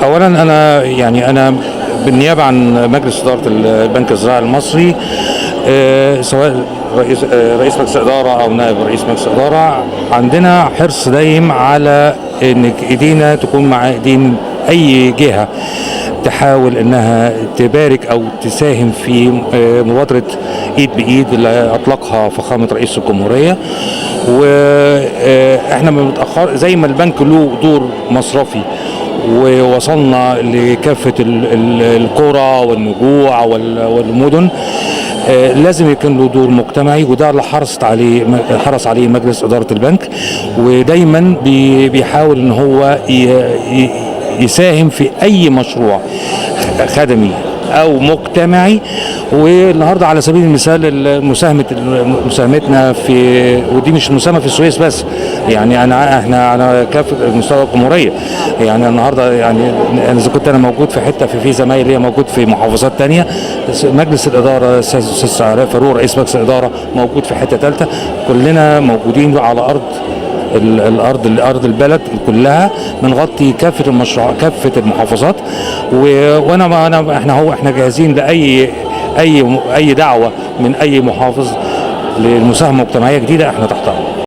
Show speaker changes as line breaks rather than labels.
اولا انا بالنيابه عن مجلس اداره البنك الزراعي المصري، سواء رئيس مجلس اداره او نائب رئيس مجلس اداره، عندنا حرص دايم على ان ايدينا تكون مع ايدين اي جهه تحاول انها تبارك او تساهم في مبادره ايد بايد اللي اطلقها فخامه رئيس الجمهوريه. واحنا ما بنتاخر، زي ما البنك له دور مصرفي ووصلنا لكافه القرى والنجوع والمدن، لازم يكون له دور مجتمعي، وده اللي حرص عليه مجلس اداره البنك، ودايما بيحاول ان هو يساهم في اي مشروع خدمي او مجتمعي. والنهارده على سبيل المثال مساهمتنا في، ودي مش مساهمه في السويس بس، يعني احنا على كافه مستوى الجمهوريه. يعني النهارده اذا كنت انا موجود في حته، في زمايل ليا موجود في محافظات تانية، مجلس الاداره استاذ علاء فاروق رئيس مجلس الاداره موجود في حته ثالثه، كلنا موجودين على ارض البلد كلها، بنغطي كافه المشروع كافه المحافظات. احنا جاهزين لاي دعوه من اي محافظ للمساهمه مجتمعيه جديده، احنا تحتها.